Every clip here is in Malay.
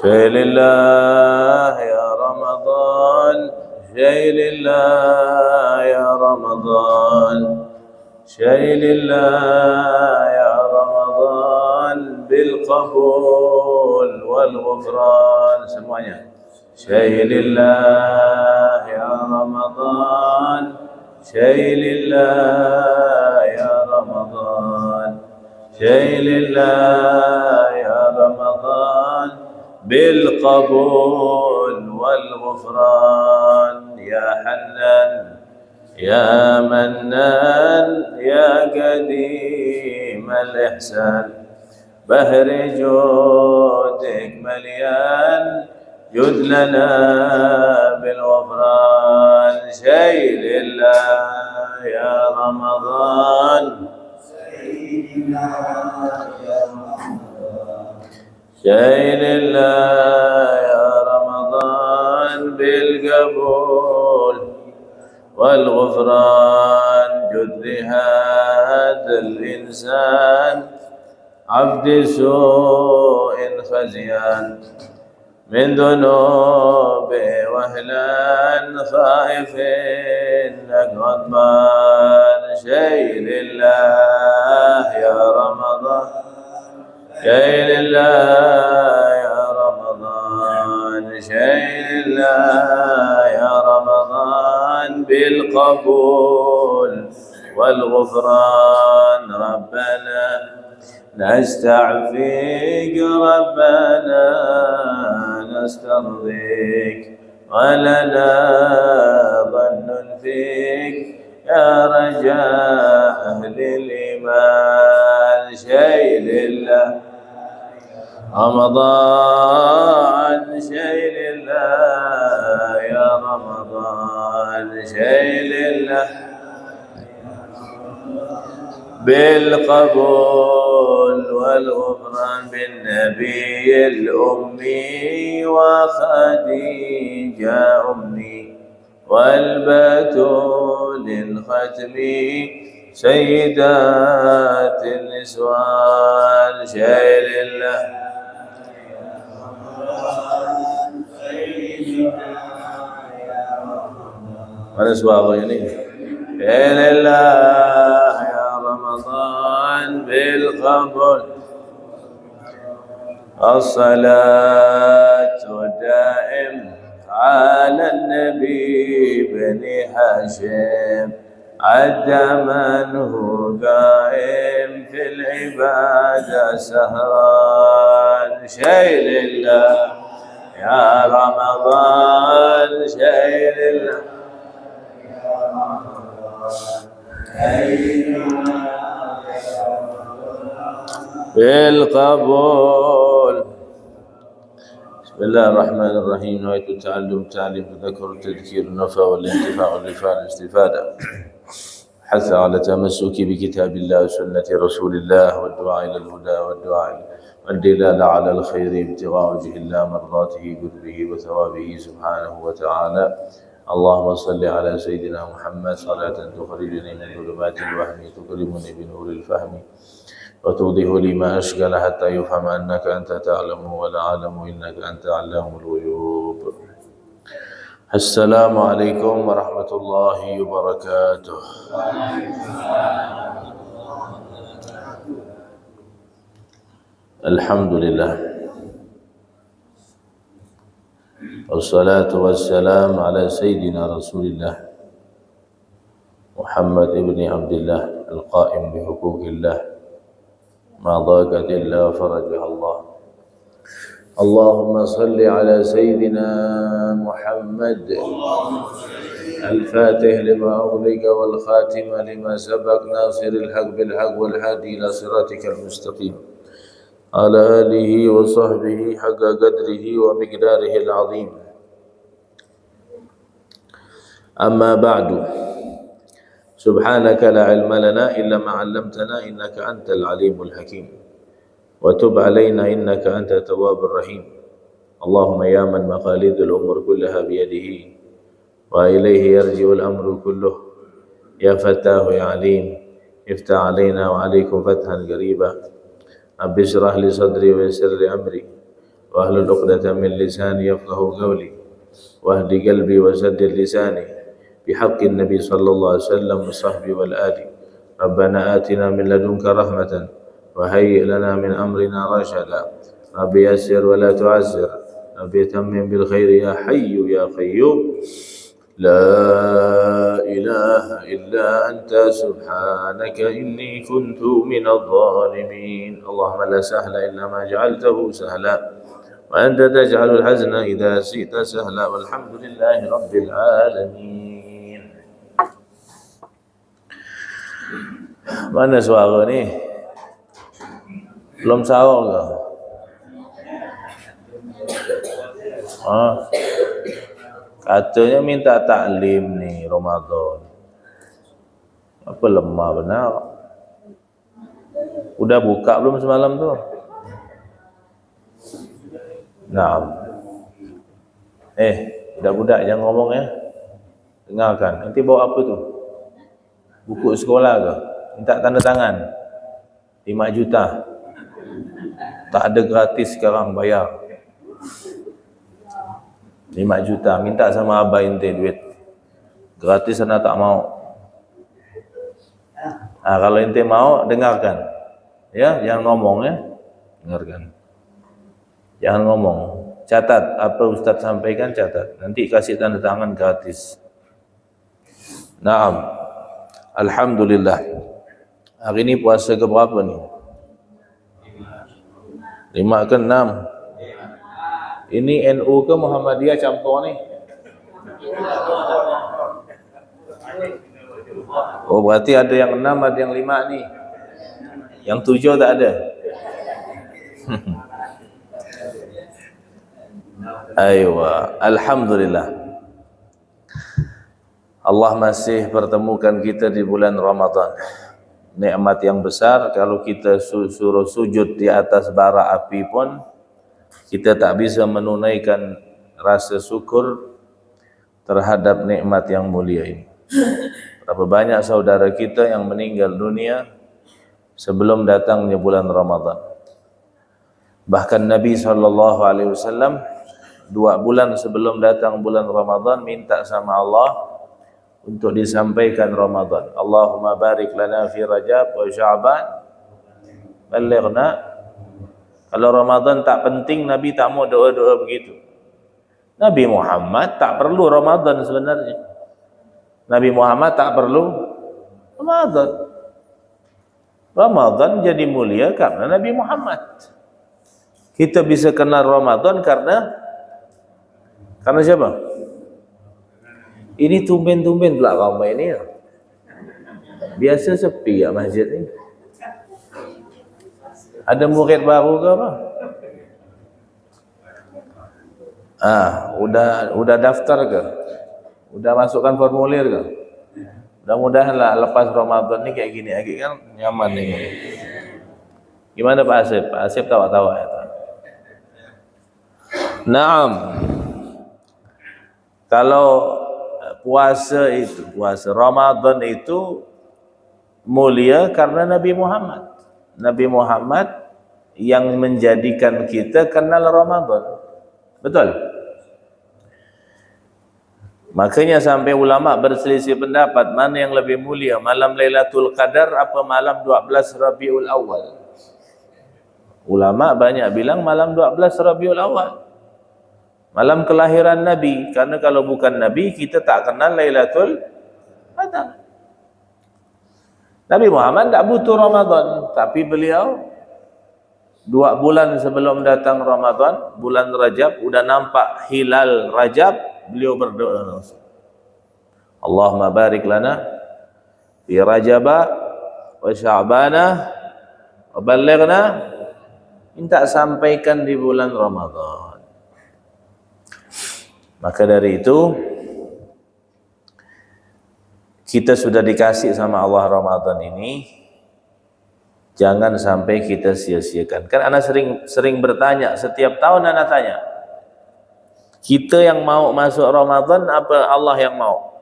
شيء لله يا رمضان، شيء لله يا رمضان، شيء لله يا رمضان بالقبول والغفران. Semuanya. شيء لله يا رمضان، شيء لله يا رمضان، شيء لله يا رمضان بالقبول والغفران. يا حنان يا منان يا قديم الإحسان، بهر جودك مليان، جد لنا بالغفران. شيء لله يا رمضان، شيء لله يا رمضان بالقبول والغفران. جد لهذا الإنسان عبد سوء خزيان، من ذنوبه وهلان خائف انك غضبان. شيء لله يا رمضان، شيء لله يا رمضان، شيء لله يا رمضان بالقبول والغفران. ربنا نستعفيك، ربنا نسترضيك، ولنا ظن فيك يا رجاء أهل الإيمان. شيء لله رمضان، شيء لله يا رمضان، شيء لله بالقبول والغفران. بالنبي الأمي وخديجة أمي، والبتول الختمي سيدات النسوان. شيء لله ونسوى غيره. شيء لله يا رمضان بالقبول. الصلاة دائم على النبي بن هاشم، عد من هو قائم في العبادة سهران. شيء لله يا رمضان، شيء لله بالقبول. بسم الله الرحمن الرحيم. نويت التعلم، تعليم، الذكر، التذكير، النفع والانتفاع والرفاع والاستفادة، حث على تمسك بكتاب الله وسنة رسول الله، والدعاء إلى الهدى والدلالة على الخير، ابتغاء وجه الله، مرضاته، قربه وثوابه سبحانه وتعالى. اللهم صل على سيدنا محمد صلاة تخرجني من ظلمات الوهم، تكرمني بنور الفهم، وتوضح لي ما أشكل حتى يفهم أنك أنت تعلم ولا أعلم إنك أنت علام الغيوب. السلام عليكم ورحمة الله وبركاته. الحمد لله والصلاة والسلام على سيدنا رسول الله محمد ابن عبد الله القائم بحقوق الله، ما ضاقت إلا فرجها الله. اللهم صل على سيدنا محمد الفاتح لما أغلق والخاتم لما سبق، ناصر الحق بالحق والهادي إلى صراطك المستقيم، على آله وصحبه حق قدره ومقداره العظيم. أما بعد، سبحانك لا علم لنا إلا ما علمتنا إنك أنت العليم الحكيم، وتب علينا إنك أنت التواب الرحيم. اللهم يا من مقاليد الأمور كلها بيده وإليه يرجع الأمر كله، يا فتاه يا عليم، افتح علينا وعليكم فتحا قريبا. رب اشرح لي صدري ويسر لي أمري واحلل عقدة من لساني يفقه قولي واهد قلبي وسدد لساني بحق النبي صلى الله عليه وسلم وصحبه والآل. ربنا آتنا من لدنك رحمة وهيئ لنا من أمرنا رشدا. رب يسر ولا تعسر، رب يتمم بالخير يا حي يا قيوم. لا إله إلا أنت سبحانك إني كنت من الظالمين. اللهم لا سهل إلا ما جعلته سهلا وأنت تجعل الحزن إذا شئت سهلا والحمد لله رب العالمين. Mana suara ni? Belum sahur ke? Katanya minta taklim ni Ramadan. Apa lemah benar? Udah buka belum semalam tu? Naam. Budak-budak jangan ngomong ya. Dengarkan. Nanti bawa apa tu? Buku sekolah ke? Minta tanda tangan. 5 juta. Tak ada gratis sekarang, bayar. 5 juta. Minta sama abah ente duit. Gratis anak tak mau. Kalau ente mau, dengarkan. Ya, jangan ngomong ya. Dengarkan. Jangan ngomong. Catat apa Ustaz sampaikan, catat. Nanti kasih tanda tangan gratis. Naam. Alhamdulillah. Hari ini puasa ke berapa ni? 5 ke 6? Ini NU ke Muhammadiyah campur ni? Oh, berarti ada yang 6, ada yang 5 ni. Yang 7 tak ada. Aywa, alhamdulillah. Allah masih pertemukan kita di bulan Ramadan. Nikmat yang besar. Kalau kita suruh sujud di atas bara api pun kita tak bisa menunaikan rasa syukur terhadap nikmat yang mulia ini. Berapa banyak saudara kita yang meninggal dunia sebelum datangnya bulan Ramadan. Bahkan Nabi SAW 2 bulan sebelum datang bulan Ramadan minta sama Allah untuk disampaikan Ramadan. Allahumma barik lana fi Rajab wa Sya'ban balighna. Kalau Ramadan tak penting, Nabi tak mau doa-doa begitu. Nabi Muhammad tak perlu Ramadan sebenarnya. Nabi Muhammad tak perlu Ramadan. Ramadan jadi mulia karena Nabi Muhammad. Kita bisa kenal Ramadan karena siapa? Ini tumben-tumben pula ramai ni. Biasa sepi ya masjid ni. Ada murid baru ke apa? Udah daftar ke? Udah masukkan formulir ke? Mudah-mudahan lah lepas Ramadan ni kayak gini lagi kan nyaman ni. Gimana Pak Asif? Pak Asif tawa-tawa ya. Naam. Kalau puasa Ramadan itu mulia karena Nabi Muhammad. Nabi Muhammad yang menjadikan kita kenal Ramadan. Betul? Makanya sampai ulama berselisih pendapat mana yang lebih mulia, malam Lailatul Qadar apa malam 12 Rabiul Awal. Ulama banyak bilang malam 12 Rabiul Awal. Malam kelahiran Nabi, karena kalau bukan Nabi kita tak kenal Lailatul Qadar. Nabi Muhammad tak butuh Ramadan, tapi beliau 2 bulan sebelum datang Ramadan, bulan Rajab, udah nampak hilal Rajab, beliau berdoa, Allahumma barik lana fi Rajaba wa Sya'bana wa balighna, minta sampaikan di bulan Ramadan. Maka dari itu kita sudah dikasih sama Allah Ramadan ini, jangan sampai kita sia-siakan. Kan anak sering bertanya, setiap tahun anak tanya, kita yang mau masuk Ramadan apa Allah yang mau?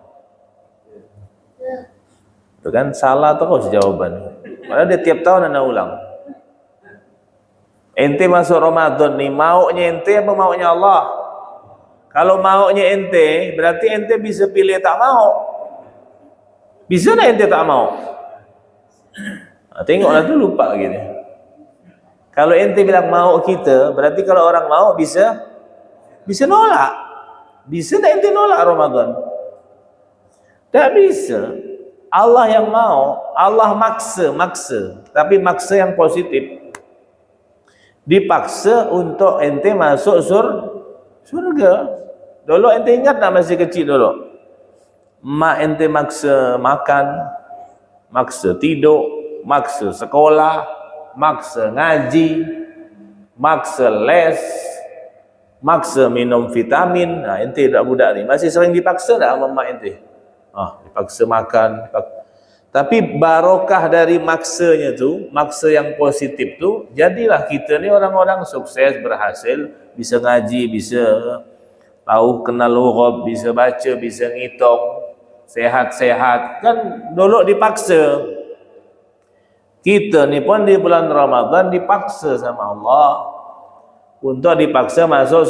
Itu kan salah terus jawaban. Padahal dia tiap tahun anak ulang. Ente masuk Ramadan nih, maunya ente apa maunya Allah? Kalau maunya ente, berarti ente bisa pilih tak mau. Bisa tak ente tak mau? Nah, tengoklah tuh lupa gitu. Kalau ente bilang mau kita, berarti kalau orang mau bisa nolak. Bisa tak ente nolak Ramadan? Tak bisa. Allah yang mau, Allah maksa, tapi maksa yang positif. Dipaksa untuk ente masuk surga. Dulu ente ingat tak masih kecil dulu? Mak ente maksa makan, maksa tidur, maksa sekolah, maksa ngaji, maksa les, maksa minum vitamin. Nah, ente budak ni masih sering dipaksa tak sama mak ente? Dipaksa makan, tapi barokah dari maksanya tu, maksa yang positif tu, jadilah kita ni orang-orang sukses, berhasil, bisa ngaji, bisa tahu kenal huruf, bisa baca, bisa ngitung, sehat-sehat. Kan dulu dipaksa. Kita ni pun di bulan Ramadan dipaksa sama Allah untuk dipaksa masuk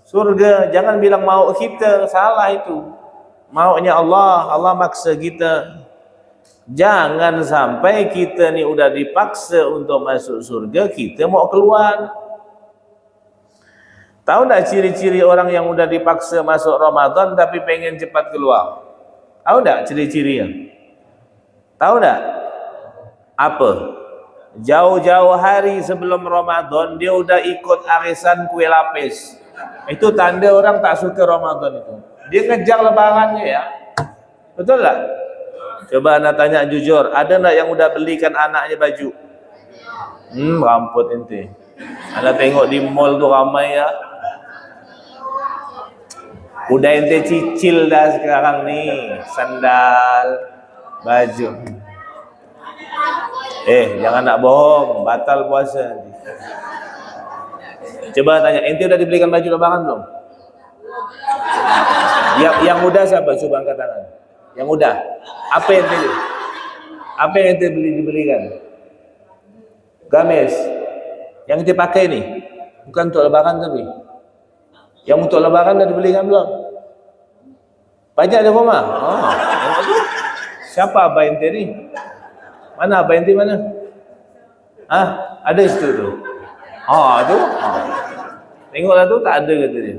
surga. Jangan bilang mau kita, salah itu. Maunya Allah, Allah maksa kita. Jangan sampai kita ni udah dipaksa untuk masuk surga, kita mau keluar. Tahu tak ciri-ciri orang yang udah dipaksa masuk Ramadan tapi pengen cepat keluar? Tahu tak ciri-cirinya? Tahu tak? Apa? Jauh-jauh hari sebelum Ramadan dia udah ikut arisan kue lapis. Itu tanda orang tak suka Ramadan itu. Dia ngejar lebarannya ya. Betul tak? Coba anda tanya jujur, ada nak yang udah belikan anaknya baju? Ramput ente. Anda tengok di mall tu ramai ya. Udah ente cicil dah sekarang nih, sandal, baju. Jangan nak bohong, batal puasa. Coba tanya, ente udah dibelikan baju lebaran belum? Yang muda siapa? Coba angkat tangan. Yang muda. Apa yang ente dibelikan? Gamis. Yang ente pakai ni bukan untuk lebaran tapi. Yang untuk lebaran dah dibelikan belum? Banyak di rumah. Siapa abah ente ni? Mana abah ente mana? Ada situ tu. Tu. Tengoklah tu tak ada kata dia.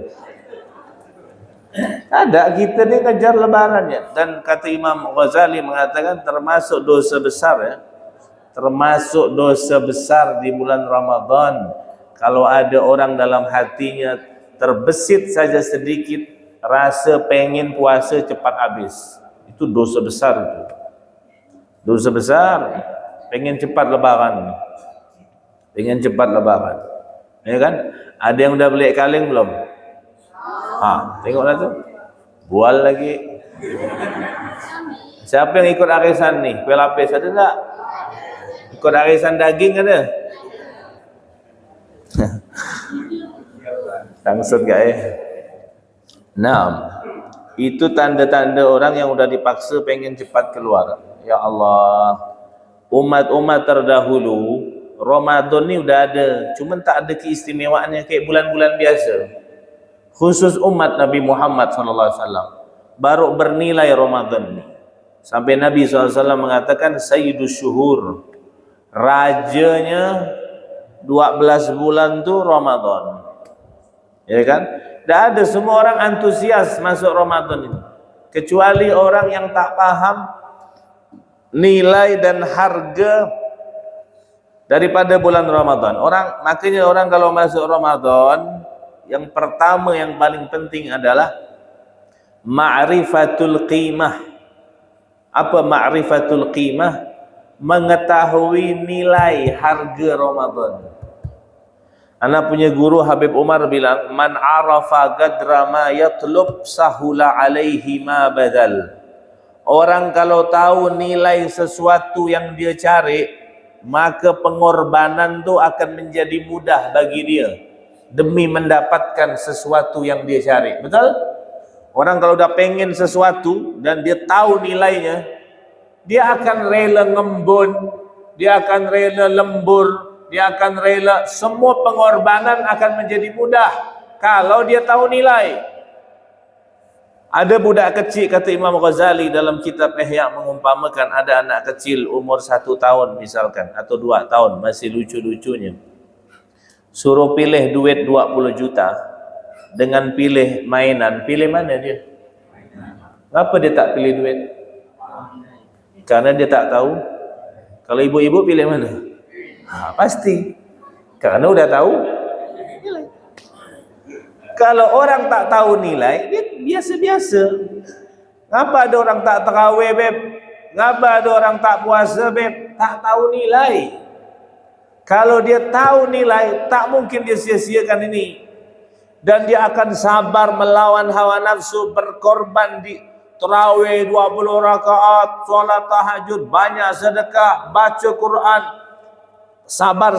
Ada, kita ni kejar lebarannya. Dan kata Imam Ghazali mengatakan termasuk dosa besar ya. Termasuk dosa besar di bulan Ramadan kalau ada orang dalam hatinya terbesit saja sedikit rasa pengen puasa cepat habis. Itu dosa besar itu. Dosa besar. Pengen cepat lebaran. Pengen cepat lebaran. Ya kan? Ada yang udah beli kaleng belum? Tengoklah tu. Bual lagi. Siapa yang ikut arisan ni? Kue lapis ada tak? Ikut arisan daging ada? Tangsut gak itu tanda-tanda orang yang udah dipaksa pengen cepat keluar. Ya Allah, umat-umat terdahulu Ramadan ni udah ada, cuman tak ada keistimewaannya kayak bulan-bulan biasa. Khusus umat Nabi Muhammad SAW baru bernilai Ramadan. Sampai Nabi SAW mengatakan Sayyidus Syuhur, rajanya 12 bulan tu Ramadan. Ya kan? Tak ada semua orang antusias masuk Ramadan ini, kecuali orang yang tak paham nilai dan harga daripada bulan Ramadan. Makanya orang kalau masuk Ramadan, yang pertama yang paling penting adalah ma'rifatul qimah. Apa ma'rifatul qimah? Mengetahui nilai harga Ramadan. Anak punya guru Habib Umar bilang, man arafa qadra ma yatlub sahula alaihi ma badal. Orang kalau tahu nilai sesuatu yang dia cari, maka pengorbanan tu akan menjadi mudah bagi dia demi mendapatkan sesuatu yang dia cari. Betul? Orang kalau dah pengen sesuatu dan dia tahu nilainya, dia akan rela ngembun, dia akan rela lembur, dia akan rela, semua pengorbanan akan menjadi mudah kalau dia tahu nilai. Ada budak kecil, kata Imam Ghazali dalam kitab Ihya, mengumpamakan ada anak kecil umur 1 tahun misalkan, atau 2 tahun, masih lucu-lucunya. Suruh pilih duit 20 juta dengan pilih mainan, pilih mana dia? Kenapa dia tak pilih duit? Karena dia tak tahu. Kalau ibu-ibu pilih mana? Pasti. Karena udah tahu nilai. Kalau orang tak tahu nilai, dia biasa-biasa. Ngapa ada orang tak tarawih, beb? Ngapa ada orang tak puasa, beb? Tak tahu nilai. Kalau dia tahu nilai, tak mungkin dia sia-siakan ini. Dan dia akan sabar melawan hawa nafsu, berkorban di tarawih 20 rakaat, sholat tahajud, banyak sedekah, baca Quran. Sabar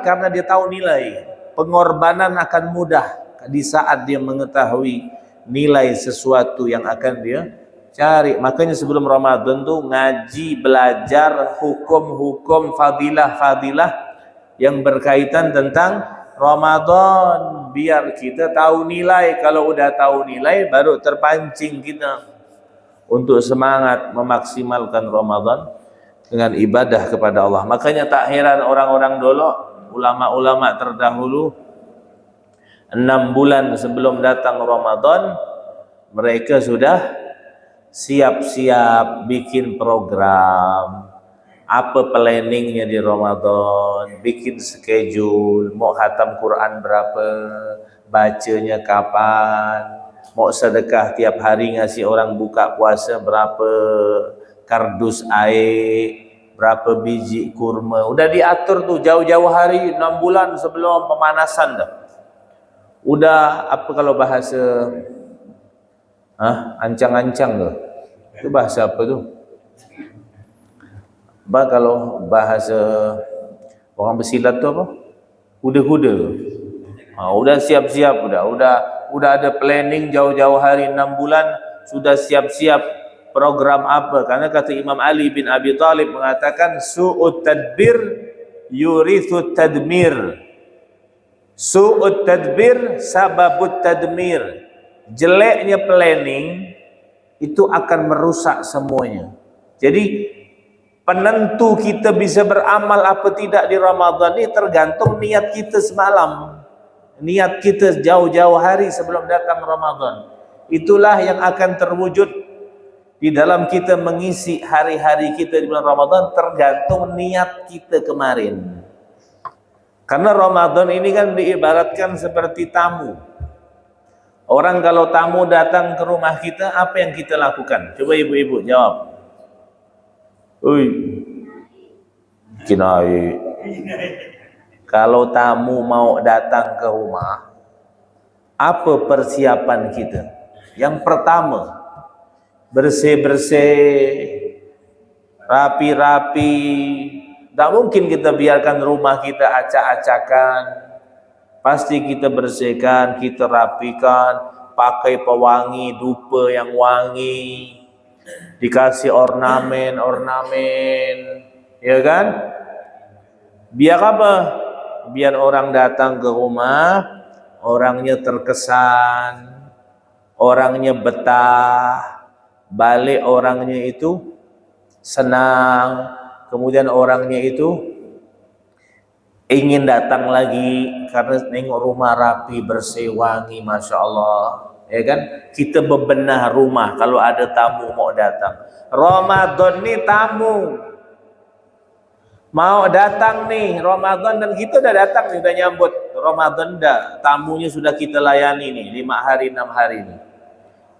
karena dia tahu nilai. Pengorbanan akan mudah di saat dia mengetahui nilai sesuatu yang akan dia cari. Makanya sebelum Ramadan tuh ngaji, belajar hukum-hukum fadilah-fadilah yang berkaitan tentang Ramadan, biar kita tahu nilai. Kalau udah tahu nilai baru terpancing kita untuk semangat memaksimalkan Ramadan dengan ibadah kepada Allah. Makanya tak heran orang-orang dulu, ulama-ulama terdahulu, 6 bulan sebelum datang Ramadan mereka sudah siap-siap bikin program, apa planningnya di Ramadan, bikin schedule, mau khatam Quran berapa, bacanya kapan, mau sedekah tiap hari ngasih orang buka puasa berapa, kardus air, berapa biji kurma, udah diatur tuh jauh-jauh hari, 6 bulan sebelum pemanasan dah. Udah apa kalau bahasa ancang-ancang tuh, itu bahasa apa tuh? Kalau bahasa orang bersilat tu apa? Kuda-kuda. Udah siap-siap, udah ada planning jauh-jauh hari, 6 bulan sudah siap-siap program apa? Karena kata Imam Ali bin Abi Thalib mengatakan su'ut tadbir yurithu tadmir. Su'ut tadbir sababut tadmir. Jeleknya planning itu akan merusak semuanya. Jadi penentu kita bisa beramal apa tidak di Ramadan ini tergantung niat kita semalam. Niat kita jauh-jauh hari sebelum datang Ramadan. Itulah yang akan terwujud di dalam kita mengisi hari-hari kita di bulan Ramadan, tergantung niat kita kemarin. Karena Ramadan ini kan diibaratkan seperti tamu. Orang kalau tamu datang ke rumah kita, apa yang kita lakukan? Coba ibu-ibu jawab. Kinai. Kalau tamu mau datang ke rumah, apa persiapan kita? Yang pertama, bersih-bersih, rapi-rapi. Tak mungkin kita biarkan rumah kita acak-acakan. Pasti kita bersihkan, kita rapikan, pakai pewangi, dupa yang wangi, dikasih ornamen, ya kan? Biar apa? Biar orang datang ke rumah, orangnya terkesan, orangnya betah, balik orangnya itu senang, kemudian orangnya itu ingin datang lagi karena nengok rumah rapi, bersih, wangi, Masya Allah. Ya kan? Kita bebenah rumah kalau ada tamu mau datang. Ramadan nih tamu mau datang nih Ramadan, dan kita udah datang nih, udah nyambut Ramadan dah. Tamunya sudah kita layani nih 5 hari 6 hari nih.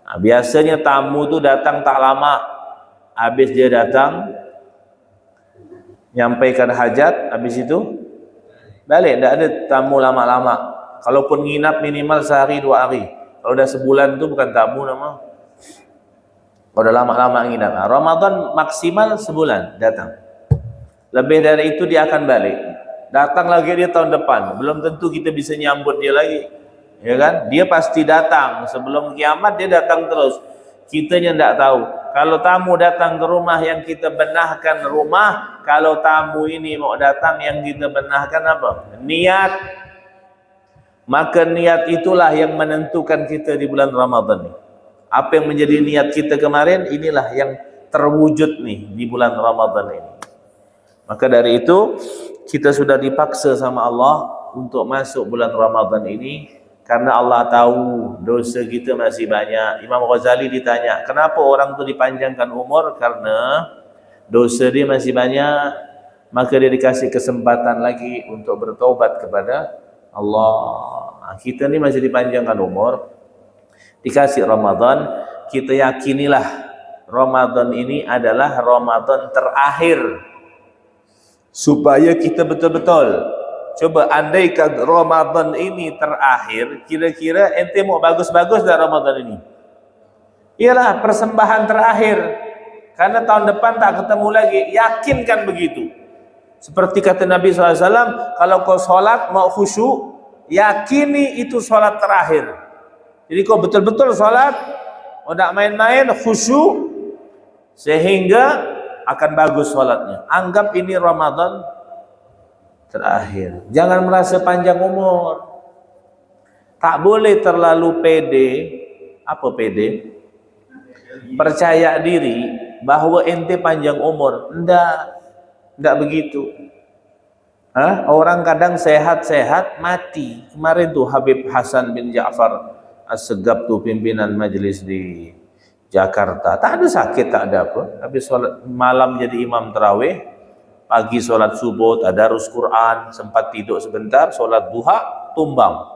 Nah, biasanya tamu tuh datang tak lama, habis dia datang nyampaikan hajat, habis itu balik. Tidak ada tamu lama-lama. Kalaupun nginap minimal sehari 2 hari. Kalau udah sebulan tu bukan tamu nama. Kalau udah lama-lama nginap. Nah, Ramadan maksimal sebulan datang. Lebih dari itu dia akan balik. Datang lagi dia tahun depan. Belum tentu kita bisa nyambut dia lagi. Ya kan? Dia pasti datang. Sebelum kiamat dia datang terus. Kitanya tidak tahu. Kalau tamu datang ke rumah yang kita benahkan rumah, kalau tamu ini mau datang yang kita benahkan apa? Niat. Maka niat itulah yang menentukan kita di bulan Ramadan ini. Apa yang menjadi niat kita kemarin, inilah yang terwujud nih di bulan Ramadan ini. Maka dari itu, kita sudah dipaksa sama Allah untuk masuk bulan Ramadan ini, karena Allah tahu dosa kita masih banyak. Imam Ghazali ditanya, kenapa orang itu dipanjangkan umur? Karena dosa dia masih banyak, maka dia dikasih kesempatan lagi untuk bertobat kepada Allah. Kita ni masih dipanjangkan umur, dikasih Ramadan, kita yakinilah Ramadan ini adalah Ramadan terakhir, supaya kita betul-betul coba andaikan Ramadan ini terakhir, kira-kira ente mau bagus-bagus dah Ramadan ini? Ialah persembahan terakhir, karena tahun depan tak ketemu lagi. Yakinkan begitu. Seperti kata Nabi SAW, kalau kau sholat mau khusyuk, yakini itu sholat terakhir. Jadi kau betul-betul sholat, mau tak main-main, khusyuk, sehingga akan bagus sholatnya. Anggap ini Ramadan terakhir. Jangan merasa panjang umur. Tak boleh terlalu pede. Apa pede? Percaya diri bahwa ente panjang umur. Enggak begitu. Orang kadang sehat-sehat mati. Kemarin tuh Habib Hasan bin Ja'far As-Segaf tuh pimpinan majelis di Jakarta. Tak ada sakit, tak ada apa. Habis sholat malam jadi imam tarawih, pagi sholat subuh, tadarus Quran, sempat tidur sebentar, sholat duha, tumbang.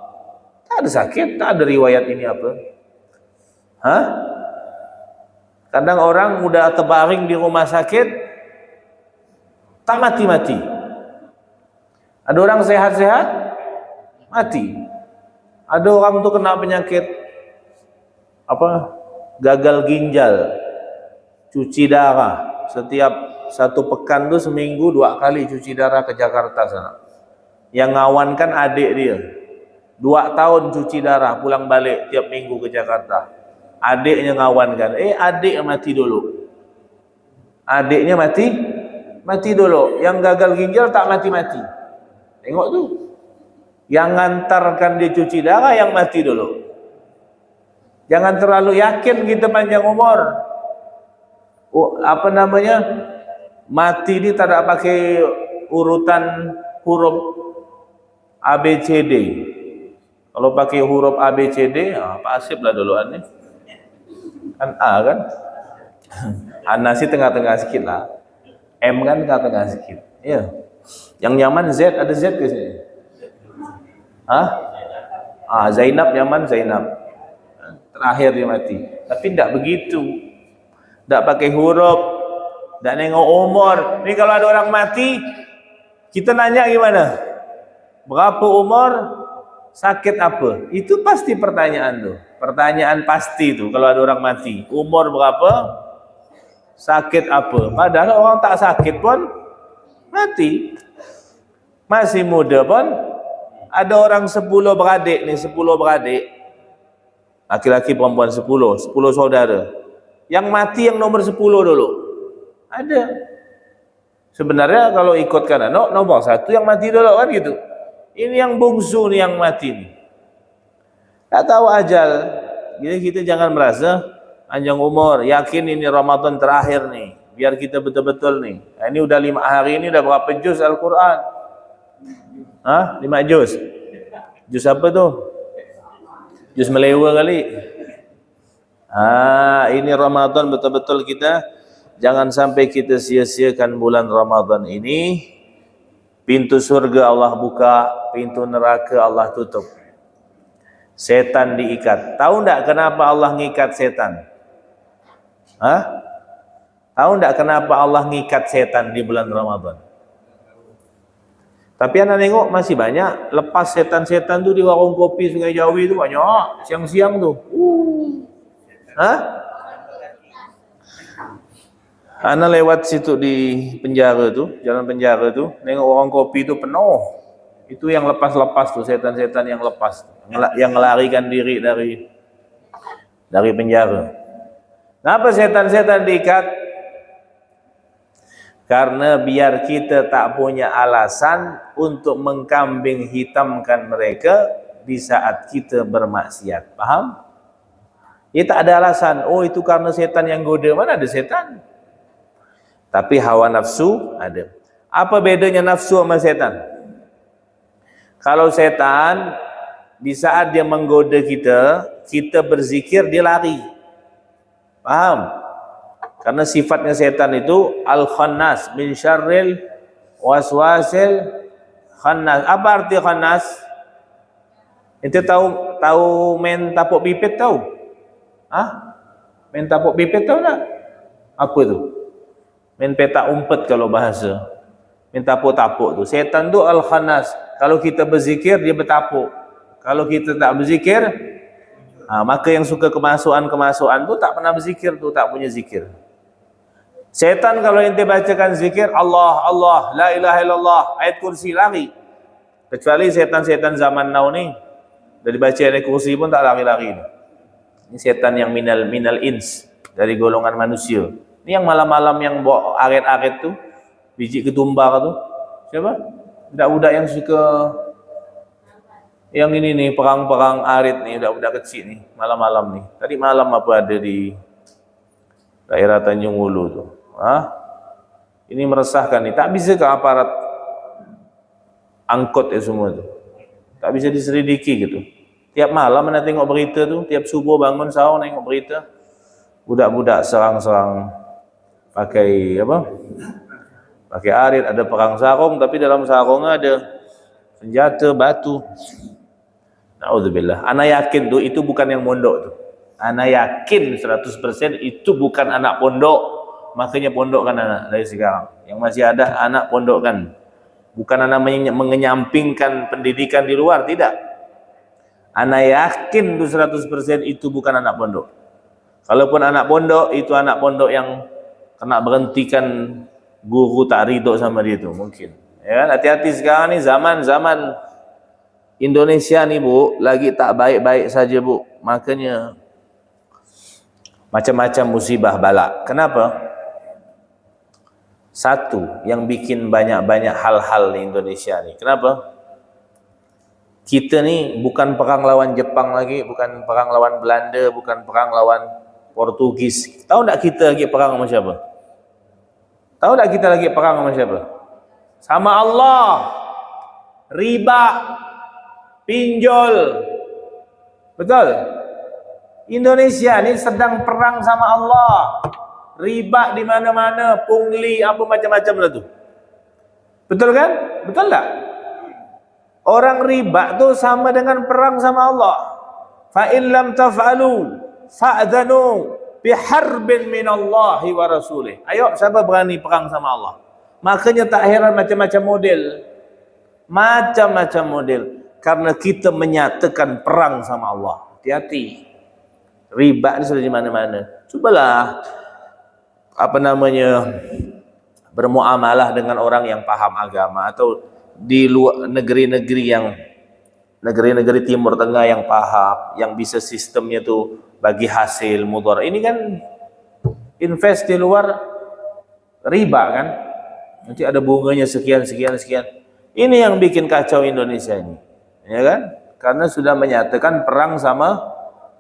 Tak ada sakit, tak ada riwayat ini apa. Kadang orang udah terbaring di rumah sakit, tak mati-mati. Ada orang sehat-sehat, mati. Ada orang tuh kena penyakit gagal ginjal, cuci darah. Setiap satu pekan tuh seminggu 2 kali cuci darah ke Jakarta sana. Yang ngawankan adik dia, 2 tahun cuci darah, pulang balik tiap minggu ke Jakarta. Adiknya ngawankan, adik mati dulu. Adiknya mati dulu. Yang gagal ginjal tak mati-mati. Tengok tuh, yang ngantarkan dia cuci darah yang mati dulu. Jangan terlalu yakin kita panjang umur. Mati ini tak ada pakai urutan huruf ABCD. Kalau pakai huruf ABCD, pasif lah duluan nih. Kan A kan? Anasi tengah-tengah sikit lah. M kan tengah-tengah sikit. Iya. Yang nyaman Z, ada Z ke sini? Zainab nyaman, Zainab. Terakhir dia mati. Tapi tidak begitu. Tidak pakai huruf, tidak nengok umur. Ini kalau ada orang mati, kita nanya gimana? Berapa umur? Sakit apa? Itu pasti pertanyaan tuh. Pertanyaan pasti tuh kalau ada orang mati. Umur berapa? Sakit apa? Padahal orang tak sakit pun mati. Masih muda pun ada orang 10 beradik nih, 10 beradik. Laki-laki perempuan 10 saudara. Yang mati yang nomor 10 dulu. Ada. Sebenarnya kalau ikutkan anak, nomor 1 yang mati dulu kan gitu. Ini yang bungsu nih yang mati nih. Tak tahu ajal. Jadi kita jangan merasa panjang umur. Yakin ini Ramadan terakhir nih. Biar kita betul-betul nih. Nah, ini udah 5 hari ini udah berapa juz Al-Quran? 5 juz. Juz apa tuh? Juz melewa kali. Ini Ramadan betul-betul kita jangan sampai kita sia-siakan bulan Ramadan ini. Pintu surga Allah buka, pintu neraka Allah tutup. Setan diikat. Tahu enggak kenapa Allah ngikat setan? Tahu enggak kenapa Allah ngikat setan di bulan Ramadan? Tapi anak nengok masih banyak lepas setan-setan tuh di warung kopi Sungai Jawi itu banyak siang-siang tuh. Anak lewat situ di penjara tuh, jalan penjara tuh, nengok warung kopi itu penuh. Itu yang lepas-lepas tuh setan-setan yang lepas, yang melarikan diri dari penjara. Kenapa setan-setan diikat? Karena biar kita tak punya alasan untuk mengkambing hitamkan mereka di saat kita bermaksiat. Faham? Ya tak ada alasan. Oh itu karena setan yang goda. Mana ada setan? Tapi hawa nafsu ada. Apa bedanya nafsu sama setan? Kalau setan di saat dia menggoda kita, kita berzikir dia lari. Paham? Karena sifatnya setan itu al-khannas min syarril waswasil khannas. Apa arti khannas? Itu tahu main tapuk pipit tahu? Hah? Main tapuk pipit tahu tak? Apa itu? Main petak umpet kalau bahasa. Main tapuk-tapuk tu. Setan tu al-khannas. Kalau kita berzikir dia bertapuk. Kalau kita tak berzikir, maka yang suka kemasukan tu tak pernah berzikir tu, tak punya zikir. Setan kalau ente bacakan zikir Allah, Allah, la ilaha illallah, ayat kursi lari. Kecuali setan-setan zaman now ni, dari baca ayat kursi pun tak lari-lari. Ini setan yang minal ins, dari golongan manusia. Ini yang malam-malam yang bawa aret-aret tu, biji ketumbar tu. Siapa? Budak-budak yang suka yang ini nih, perang-perang arit nih, budak-budak kecil nih, malam-malam nih. Tadi malam apa ada di daerah Tanjung Hulu tu. Ini meresahkan nih. Tak bisa ke aparat angkot ya semua tu. Tak bisa diselidiki gitu. Tiap malam mana tengok berita tu, tiap subuh bangun sahur tengok berita. Budak-budak serang-serang pakai apa? Pakai arit, ada perang sarung tapi dalam sarungnya ada senjata, batu. Naudzubillah. Ana yakin tu itu bukan yang mondok tu. Ana yakin 100% itu bukan anak pondok. Makanya pondokkan anak dari sekarang. Yang masih ada anak pondokkan. Bukan anak mengenyampingkan pendidikan di luar, tidak. Ana yakin tu 100% itu bukan anak pondok. Kalaupun anak pondok, itu anak pondok yang kena berhentikan guru tak ridho sama dia tu mungkin. Ya, hati-hati sekarang ni zaman Indonesia ni Bu, lagi tak baik-baik saja Bu. Makanya macam-macam musibah bala. Kenapa? Satu yang bikin banyak-banyak hal-hal di Indonesia ni. Kenapa? Kita ni bukan perang lawan Jepang lagi, bukan perang lawan Belanda, bukan perang lawan Portugis. Tahu tak kita lagi perang sama siapa? Tahu tak kita lagi perang sama siapa? Sama Allah. Riba, pinjol. Betul? Indonesia ni sedang perang sama Allah. Riba di mana-mana, pungli apa macam-macam lah tu. Betul kan? Betul tak? Orang riba tu sama dengan perang sama Allah. Fa in lam taf'alu fa'dhanu biharbin minallahi wa rasulih. Ayo, siapa berani perang sama Allah? Makanya tak heran macam-macam model. Macam-macam model. Karena kita menyatakan perang sama Allah. Hati-hati. Riba ni sudah di mana-mana. Cubalah bermuamalah dengan orang yang paham agama, atau di luar negeri-negeri Timur Tengah yang paham, yang bisa sistemnya tu bagi hasil mudhar. Ini kan invest di luar riba kan, nanti ada bunganya sekian. Ini yang bikin kacau Indonesia ini, ya kan? Karena sudah menyatakan perang sama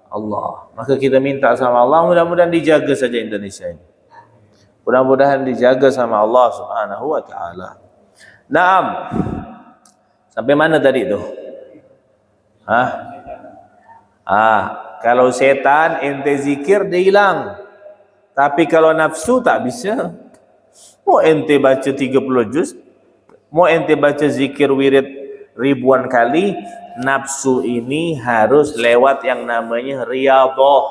Allah. Maka kita minta sama Allah, mudah-mudahan dijaga saja Indonesia ini. Mudah-mudahan dijaga sama Allah Subhanahu wa taala. Naam. Sampai mana tadi tu? Kalau setan ente zikir dia hilang. Tapi kalau nafsu tak bisa. Mau ente baca 30 juz, mau ente baca zikir wirid ribuan kali, nafsu ini harus lewat yang namanya riyadhah,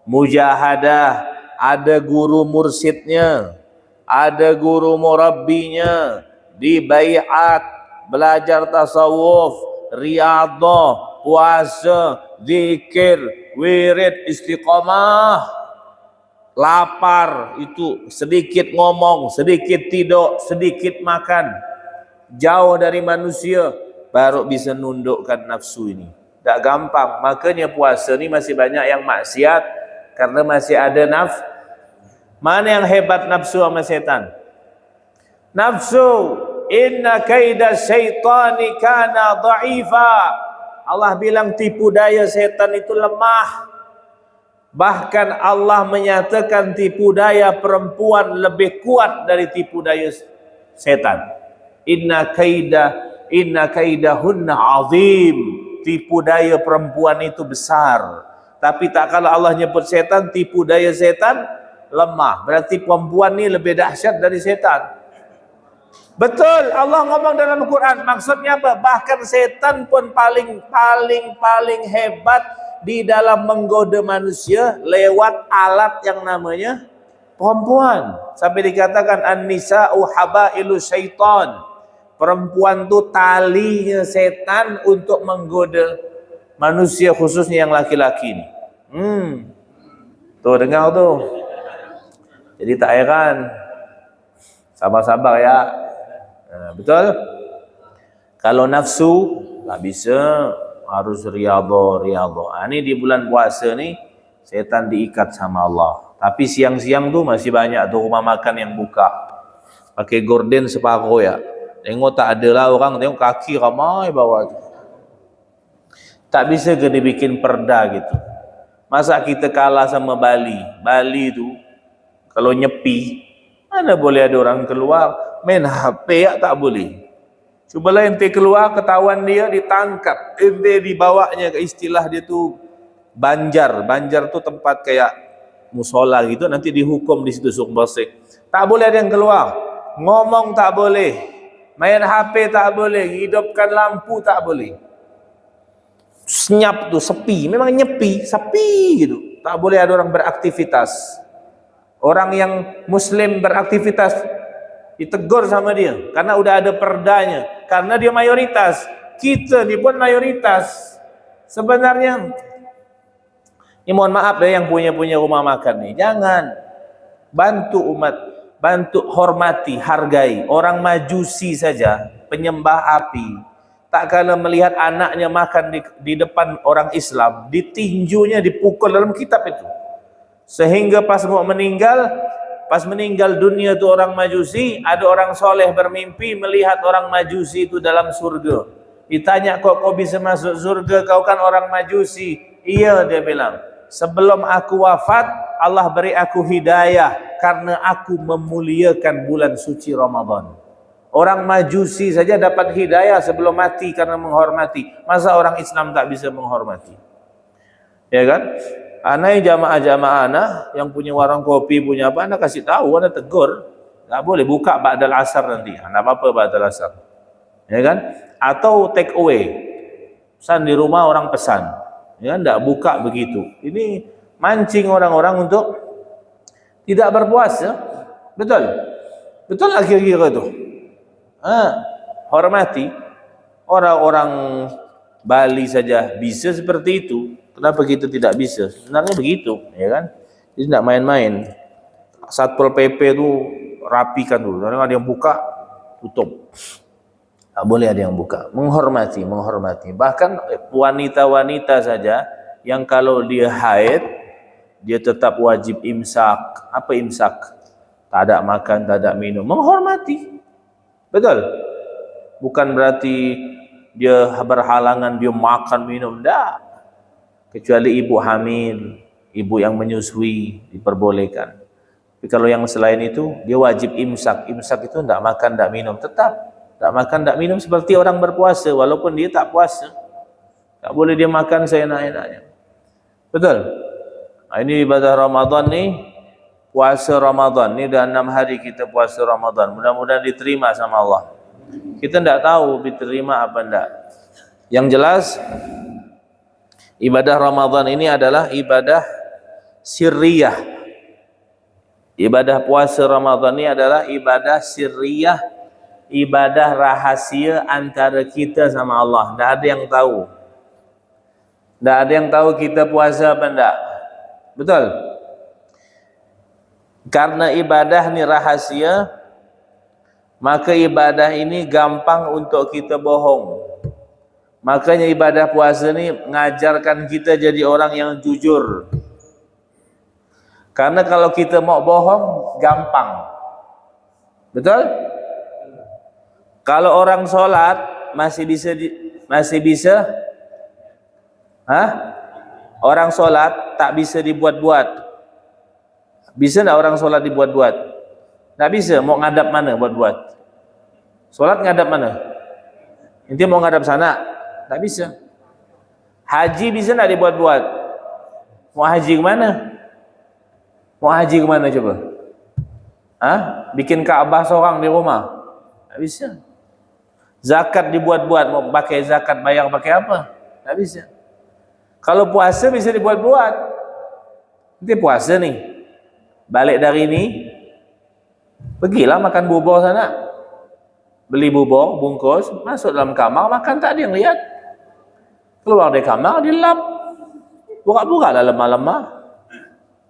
mujahadah. Ada guru mursyidnya, ada guru murabbinya, di baiat, belajar tasawuf, riyadhah, puasa, zikir, wirid, istiqamah. Lapar itu sedikit ngomong, sedikit tidur, sedikit makan. Jauh dari manusia, baru bisa nundukkan nafsu ini. Tak gampang. Makanya puasa ni masih banyak yang maksiat, Karena masih ada Mana yang hebat nafsu sama setan? Nafsu, inna kaida syaitani kana dha'ifa. Allah bilang tipu daya setan itu lemah. Bahkan Allah menyatakan tipu daya perempuan lebih kuat dari tipu daya setan. Inna kaidahunna azim. Tipu daya perempuan itu besar. Tapi tak kala Allah nyebut setan, tipu daya setan lemah. Berarti perempuan ni lebih dahsyat dari setan. Betul, Allah ngomong dalam Al-Quran. Maksudnya apa? Bahkan setan pun paling hebat di dalam menggoda manusia lewat alat yang namanya perempuan. Sampai dikatakan an-nisa'u habailu syaitan. Perempuan tu talinya setan untuk menggoda manusia, khususnya yang laki-laki ni. Tuh dengar tu. Jadi tak heran. Sabar-sabar ya. Betul? Kalau nafsu tak bisa, harus riyadhah. Ini di bulan puasa ni setan diikat sama Allah. Tapi siang-siang tu masih banyak tu rumah makan yang buka. Pakai gorden separuh ya. Tengok tak ada lah orang, tengok kaki ramai bawah tu. Tak bisa ke dibikin perda gitu. Masa kita kalah sama Bali? Bali tu kalau nyepi, mana boleh ada orang keluar main HP ya, tak boleh. Cubalah ente keluar, ketahuan dia, ditangkap. Ente dibawanya ke istilah dia tu banjar. Banjar tu tempat kayak musola gitu, nanti dihukum di situ suruh bersih. Tak boleh ada yang keluar. Ngomong tak boleh. Main HP tak boleh, hidupkan lampu tak boleh. Senyap tu sepi, memang nyepi, sepi gitu. Tak boleh ada orang beraktivitas. Orang yang muslim beraktivitas ditegur sama dia karena udah ada perdanya, karena dia mayoritas. Kita ni pun mayoritas. Sebenarnya ini mohon maaf ya yang punya rumah makan nih, jangan bantu umat, bantu hormati, hargai. Orang Majusi saja penyembah api, tak kala melihat anaknya makan di depan orang Islam, ditinjunya, dipukul dalam kitab itu. Sehingga pas meninggal dunia tu orang Majusi, ada orang soleh bermimpi melihat orang Majusi itu dalam surga. Ditanya, kok kau bisa masuk surga, kau kan orang Majusi? Iya, dia bilang, sebelum aku wafat Allah beri aku hidayah karena aku memuliakan bulan suci Ramadan. Orang Majusi saja dapat hidayah sebelum mati karena menghormati. Masa orang Islam tak bisa menghormati? Ya kan? Anai jamaah-jamaah anak yang punya warung kopi, punya apa, anak kasih tahu, anak tegur. Tak boleh buka ba'dal asar nanti. Anak apa ba'dal asar? Ya kan? Atau take away. Pesan di rumah orang pesan. Ya kan? Tak buka begitu. Ini mancing orang-orang untuk tidak berpuasa. Betul? Betul lah kira-kira itu. Hormati. Orang-orang Bali saja bisa seperti itu. Kenapa kita tidak bisa? Sebenarnya begitu, ya kan? Jadi tidak main-main. Satpol PP tu rapikan dulu. Kalau ada yang buka, tutup. Tak boleh ada yang buka. Menghormati. Bahkan wanita-wanita saja yang kalau dia haid, dia tetap wajib imsak. Apa imsak? Tak ada makan, tak ada minum. Menghormati. Betul? Bukan berarti dia berhalangan, dia makan, minum. Tak. Kecuali ibu hamil, ibu yang menyusui diperbolehkan. Tapi kalau yang selain itu dia wajib imsak. Imsak itu tidak makan, tidak minum, tetap tidak makan, tidak minum seperti orang berpuasa walaupun dia tak puasa. Tak boleh dia makan seenak-enaknya. Betul? Ini ibadah Ramadan ni, puasa Ramadan ni dah 6 hari kita puasa Ramadan. Mudah-mudahan diterima sama Allah. Kita tidak tahu diterima apa tidak. Yang jelas ibadah Ramadan ini adalah ibadah sirriyah. Ibadah puasa Ramadan ini adalah ibadah sirriyah, ibadah rahasia antara kita sama Allah. Tidak ada yang tahu. Tidak ada yang tahu kita puasa apa tidak. Betul? Karena ibadah ini rahasia, maka ibadah ini gampang untuk kita bohong. Makanya ibadah puasa ni mengajarkan kita jadi orang yang jujur. Karena kalau kita mau bohong gampang. Betul? Kalau orang sholat masih bisa orang sholat tak bisa dibuat-buat. Bisa enggak orang sholat dibuat-buat? Tak bisa. Mau ngadap mana buat-buat? Sholat ngadap mana? Inti mau ngadap sana? Tak bisa. Haji bisa enggak dibuat-buat? Mau haji ke mana? Mau haji ke mana coba? Bikin Ka'bah seorang di rumah? Tak bisa. Zakat dibuat-buat, mau pakai zakat bayar pakai apa? Tak bisa. Kalau puasa bisa dibuat-buat. Nanti puasa nih, balik dari ini, pergilah makan bubur sana. Beli bubur, bungkus, masuk dalam kamar, makan tak ada yang lihat. Keluar dari kamar, dilap. Buka-buka lah lemah-lemah.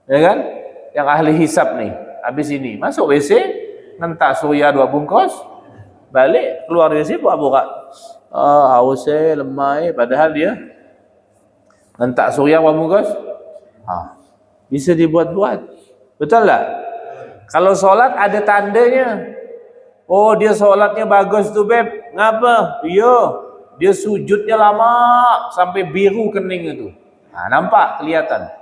Ya kan? Yang ahli hisap nih, habis ini, masuk WC, nentak surya 2 bungkus, balik, keluar dari WC, buka-buka. Haus lemah, padahal dia nentak surya 2 bungkus. Bisa dibuat-buat. Betul tak? Kalau sholat ada tandanya. Oh, dia sholatnya bagus tuh beb. Ngapa? Iya, dia sujudnya lama sampai biru kening itu. Nampak, kelihatan.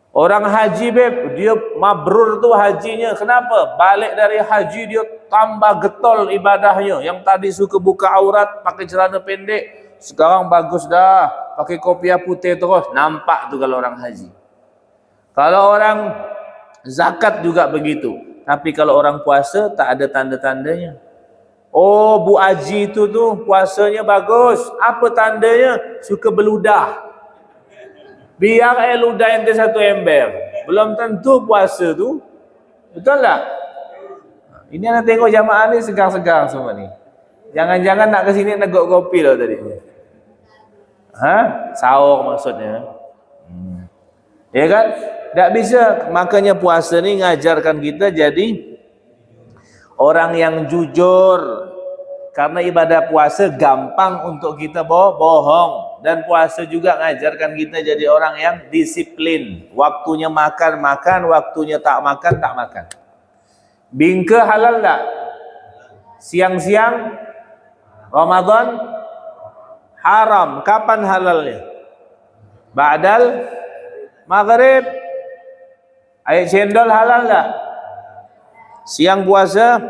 Orang haji beb, dia mabrur tuh hajinya. Kenapa? Balik dari haji dia tambah getol ibadahnya. Yang tadi suka buka aurat, pakai celana pendek, sekarang bagus dah, pakai kopiah putih terus. Nampak tuh kalau orang haji. Kalau orang zakat juga begitu. Tapi kalau orang puasa tak ada tanda-tandanya. Oh, Bu Aji itu tuh puasanya bagus. Apa tandanya? Suka beludah. Biar ludah ente 1 ember. Belum tentu puasa tu. Betul tak? Ini anak tengok jamaah ni segar-segar semua ni. Jangan-jangan nak ke sini negok kopi lah tadi. Sahur maksudnya. Ya kan? Tak bisa. Makanya puasa ni ngajarkan kita jadi orang yang jujur. Karena ibadah puasa gampang untuk kita bohong. Dan puasa juga ngajarkan kita jadi orang yang disiplin. Waktunya makan, waktunya tak makan. Bingke halal tak? Siang-siang Ramadan haram. Kapan halalnya? Ba'dal maghrib. Air cendol halal tak? Siang puasa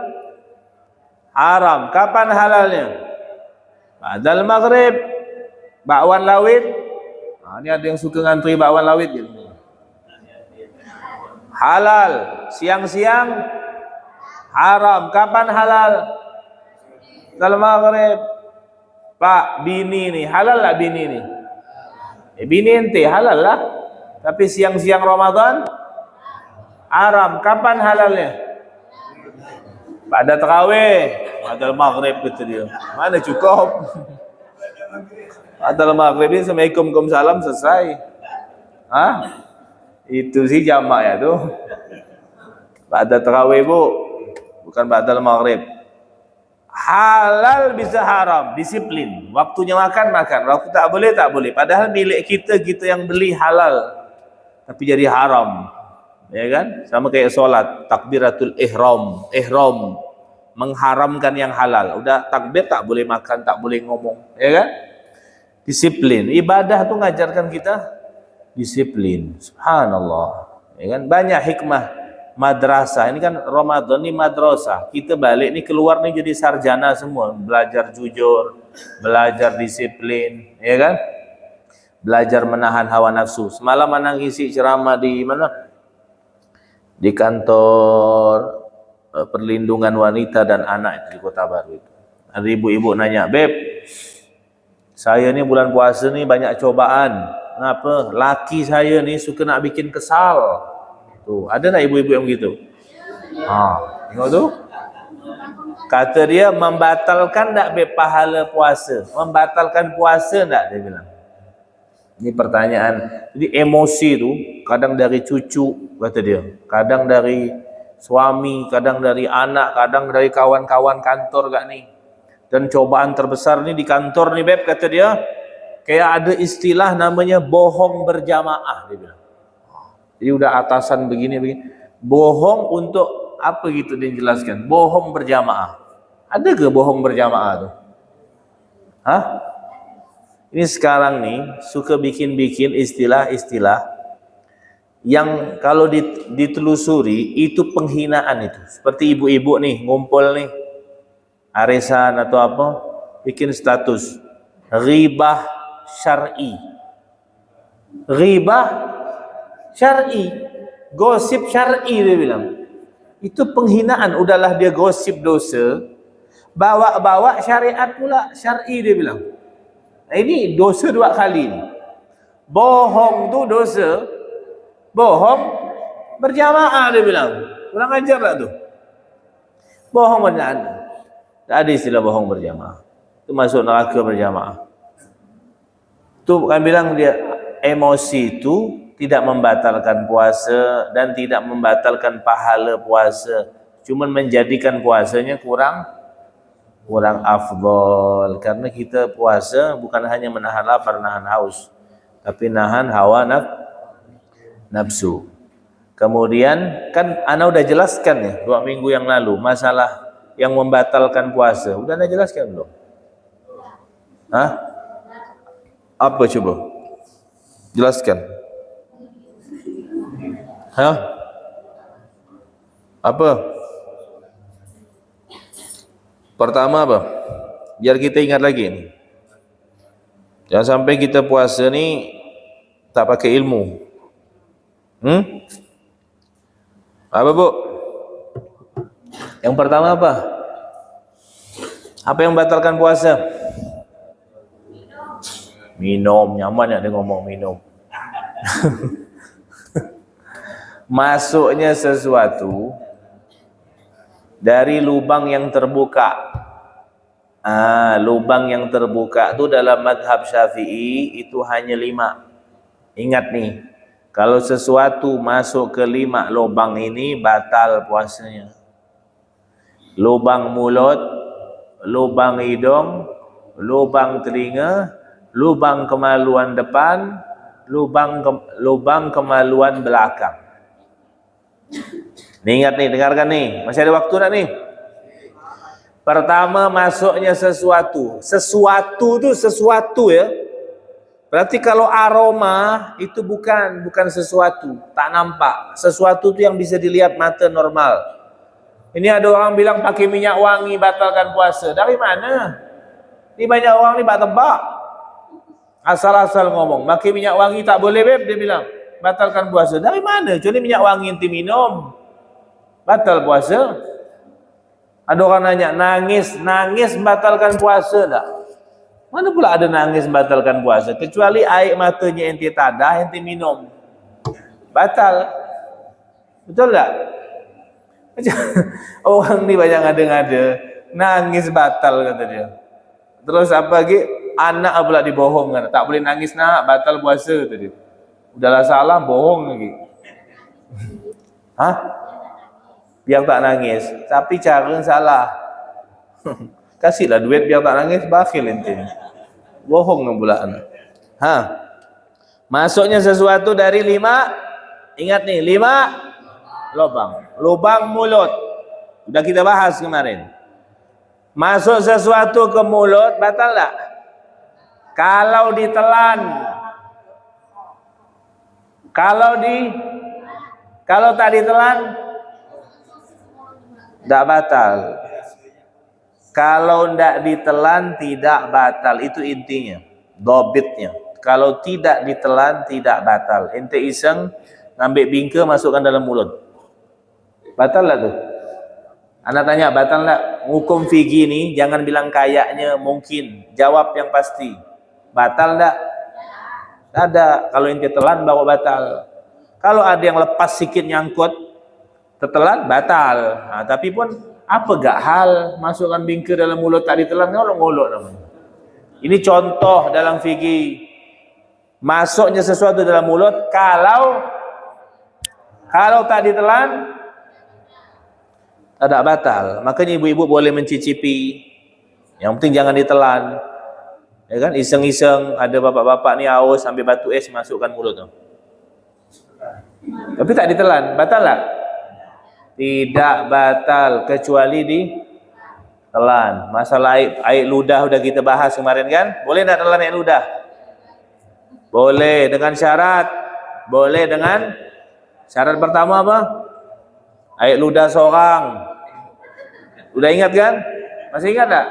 haram. Kapan halalnya? Ba'dal maghrib. Bakwan lawit. Ini ada yang suka ngantri bakwan lawit gitu. Halal. Siang-siang haram. Kapan halal? Kalau maghrib. Pak, bini nih halal lah bini nih. Bini ente halal lah. Tapi siang-siang Ramadan haram. Kapan halalnya? Pada tarawih. Pada maghrib gitu dia. Mana cukup? Pada maghrib ini Assalamualaikum salam selesai. Itu sih jamak ya tuh. Pada tarawih bu, bukan pada maghrib. Halal bisa haram, disiplin. Waktunya makan, waktu tak boleh. Padahal milik kita yang beli halal, tapi jadi haram, ya kan? Sama kayak sholat, takbiratul ihram, mengharamkan yang halal. Udah takbir tak boleh makan, tak boleh ngomong, ya kan? Disiplin. Ibadah tuh ngajarkan kita disiplin. Subhanallah, ya kan? Banyak hikmah. Madrasah ini kan Ramadan ini madrasah. Kita balik nih keluar nih jadi sarjana semua, belajar jujur, belajar disiplin, ya kan? Belajar menahan hawa nafsu. Semalam anak ngisi ceramah di mana? Di kantor perlindungan wanita dan anak di Kota Baru itu. Ada ibu-ibu nanya, "Beb, saya nih bulan puasa nih banyak cobaan. Kenapa? Laki saya nih suka nak bikin kesal." Tuh, ada nak ibu-ibu yang begitu? Tengok tuh. Kata dia, membatalkan tak beb pahala puasa? Membatalkan puasa tak? Dia bilang. Ini pertanyaan. Jadi emosi tu kadang dari cucu, kata dia. Kadang dari suami, kadang dari anak, kadang dari kawan-kawan kantor gak nih. Dan cobaan terbesar nih di kantor nih beb, kata dia. Kayak ada istilah namanya bohong berjamaah, dia bilang. Jadi udah atasan begini. Bohong untuk apa gitu dia jelaskan? Bohong berjamaah. Ada ke bohong berjamaah tuh? Hah? Ini sekarang nih suka bikin-bikin istilah-istilah yang kalau ditelusuri itu penghinaan itu. Seperti ibu-ibu nih ngumpul nih arisan atau apa, bikin status ghibah syar'i. Ghibah syar'i, gosip syar'i dia bilang. Itu penghinaan, udahlah dia gosip dosa, bawa-bawa syariat pula syar'i dia bilang. Nah, ini dosa dua kali ini. Bohong tu dosa, bohong berjamaah dia bilang. Kurang ajar tak tu? Bohong berjamaah. Tak ada istilah bohong berjamaah. Itu masuk neraka berjamaah. Tu kan bilang dia emosi itu tidak membatalkan puasa dan tidak membatalkan pahala puasa, cuma menjadikan puasanya kurang afdol. Karena kita puasa bukan hanya menahan lapar, nahan haus, tapi nahan hawa nafsu. Kemudian kan ana udah jelaskan ya 2 minggu yang lalu masalah yang membatalkan puasa. Udah ana jelaskan belum? Hah? Apa coba? Jelaskan. Hah? Apa? Pertama apa? Biar kita ingat lagi nih. Jangan sampai kita puasa nih tak pakai ilmu. Apa bu? Yang pertama apa? Apa yang membatalkan puasa? Minum, nyaman ya dia ngomong minum. Masuknya sesuatu dari lubang yang terbuka. Lubang yang terbuka itu dalam madhab Syafi'i itu hanya 5. Ingat nih, kalau sesuatu masuk ke 5 lubang ini batal puasanya. Lubang mulut, lubang hidung, lubang telinga, lubang kemaluan depan, lubang kemaluan belakang. Nih ingat nih, dengarkan nih, masih ada waktu nak nih. Pertama masuknya sesuatu. Sesuatu itu sesuatu ya. Berarti kalau aroma itu bukan sesuatu, tak nampak. Sesuatu itu yang bisa dilihat mata normal. Ini ada orang bilang pakai minyak wangi batalkan puasa. Dari mana? Ini banyak orang nih tebak. Asal-asal ngomong, pakai minyak wangi tak boleh beb, dia bilang batalkan puasa. Dari mana? Jadi minyak wangi ente minum batal puasa? Ada orang nanya, nangis batalkan puasa tak? Mana pula ada nangis batalkan puasa? Kecuali air matanya ente tadah, ente minum, batal. Betul tak? Orang ni banyak ngada-ngada, nangis batal kata dia. Terus apa lagi? Anak pula dibohongkan, tak boleh nangis nak, batal puasa kata dia. Udahlah salah, bohong lagi. Hah? Biar tak nangis, tapi cara salah. Kasihlah duit biar tak nangis, bakhil ente. Bohong pula anak. Masuknya sesuatu dari 5. Ingat nih, 5 lubang. Lubang mulut. Udah kita bahas kemarin. Masuk sesuatu ke mulut batal tak? Kalau ditelan. Kalau tak ditelan tidak batal. Kalau tidak ditelan tidak batal. Itu intinya, dobitnya. Kalau tidak ditelan tidak batal. Ente iseng ngambil bingka masukkan dalam mulut, batal lah tuh? Anak tanya batal tak? Hukum fikih ni jangan bilang kayaknya mungkin, jawab yang pasti. Batal tak? Tak ada. Kalau ente telan bawa batal. Kalau ada yang lepas sikit nyangkut tertelan batal. Tapi pun apa gak hal masukkan bingka dalam mulut tak ditelan, ngolok-ngolok namanya. Ini contoh dalam fikih. Masuknya sesuatu dalam mulut kalau tak ditelan tidak batal. Makanya ibu-ibu boleh mencicipi. Yang penting jangan ditelan. Ya kan, iseng-iseng ada bapak-bapak ni haus ambil batu es masukkan mulut tu. Tapi tak ditelan, batal tak? Tidak batal kecuali ditelan. Masalah air ludah udah kita bahas kemarin kan? Boleh tak telan air ludah? Boleh dengan syarat. Boleh dengan syarat pertama apa? Air ludah seorang. Udah ingat kan? Masih ingat tak?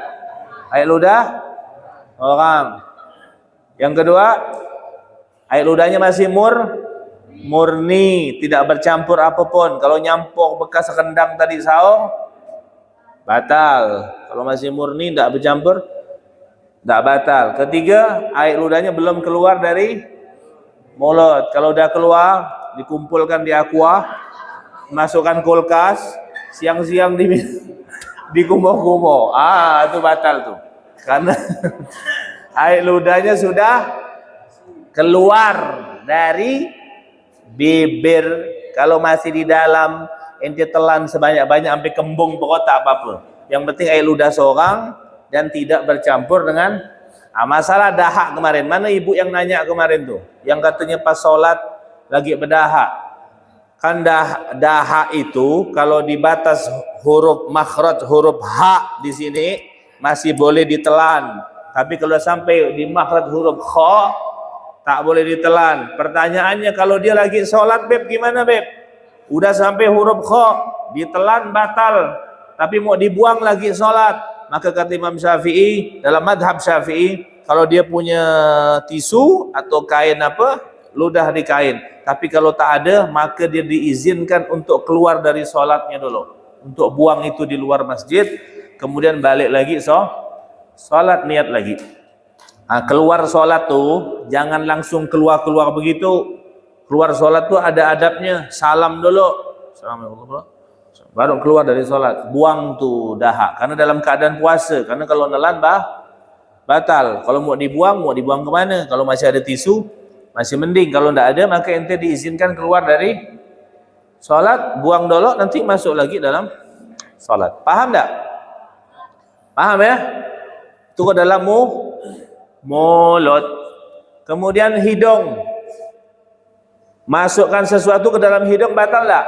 Air ludah orang. Yang kedua, air ludahnya masih murni, tidak bercampur apapun. Kalau nyampur bekas rendang tadi saung, batal. Kalau masih murni, tidak bercampur, tidak batal. Ketiga, air ludahnya belum keluar dari mulut. Kalau udah keluar, dikumpulkan di aqua, masukkan kulkas, siang-siang dikumpul-kumpul. Itu batal tuh. Karena air ludahnya sudah keluar dari bibir. Kalau masih di dalam, ente telan sebanyak-banyak sampai kembung pokok tak apa-apa. Yang penting air ludah seorang dan tidak bercampur dengan masalah dahak kemarin. Mana ibu yang nanya kemarin tuh? Yang katanya pas sholat lagi berdahak. Kan dahak itu kalau di batas huruf makhraj, huruf ha di sini masih boleh ditelan. Tapi kalau sampai di makhraj huruf kha, tak boleh ditelan. Pertanyaannya, kalau dia lagi sholat, Beb, gimana, Beb? Udah sampai huruf kha, ditelan batal. Tapi mau dibuang lagi sholat. Maka kata Imam Syafi'i, dalam madhab Syafi'i, kalau dia punya tisu atau kain apa, ludah di kain. Tapi kalau tak ada, maka dia diizinkan untuk keluar dari sholatnya dulu. Untuk buang itu di luar masjid, kemudian balik lagi sholat, niat lagi. Keluar sholat tuh jangan langsung keluar begitu. Keluar sholat tuh ada adabnya. Salam dulu, assalamualaikum, baru keluar dari sholat. Buang tuh dahak, karena dalam keadaan puasa. Karena kalau nelan batal. Kalau mau dibuang ke mana? Kalau masih ada tisu masih mending. Kalau tidak ada, maka ente diizinkan keluar dari sholat, buang dulu, nanti masuk lagi dalam sholat. Paham tak? Paham ya? Itu ke dalam mulut. Kemudian hidung. Masukkan sesuatu ke dalam hidung batal tak?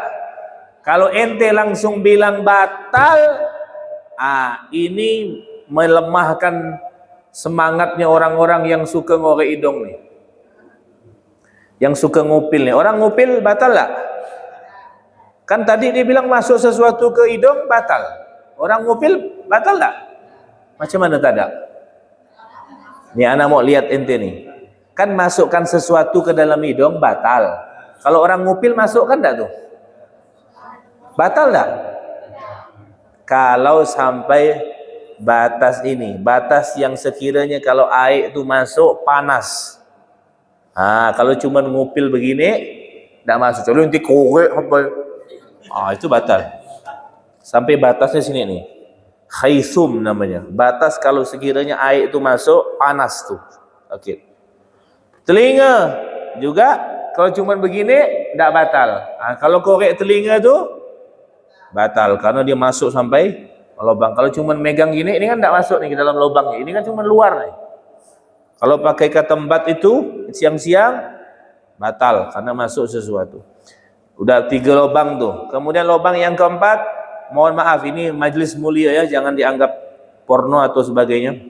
Kalau ente langsung bilang batal, ini melemahkan semangatnya orang-orang yang suka ngorek hidung nih. Yang suka ngupil nih. Orang ngupil batal tak? Kan tadi dia bilang masuk sesuatu ke hidung batal. Orang ngupil batal tak? Macam mana tak ada? Nih anak mau lihat ente nih. Kan masukkan sesuatu ke dalam hidung batal. Kalau orang ngupil masukkan tak tuh? Batal tak? Kalau sampai batas ini, batas yang sekiranya kalau air itu masuk panas. Kalau cuma ngupil begini tidak masuk. Kalau nanti korek apa? Itu batal. Sampai batasnya sini nih. Khaisum namanya. Batas kalau sekiranya air itu masuk panas tuh. Oke. Telinga juga kalau cuma begini tidak batal. Kalau korek telinga tuh batal karena dia masuk sampai lubang. Kalau cuma megang gini, ini kan tidak masuk nih ke dalam lubangnya. Ini kan cuma luar nih. Kalau pakai ketembat itu siang-siang batal karena masuk sesuatu. Udah 3 lubang tuh. Kemudian lubang yang keempat, mohon maaf ini majelis mulia ya, jangan dianggap porno atau sebagainya.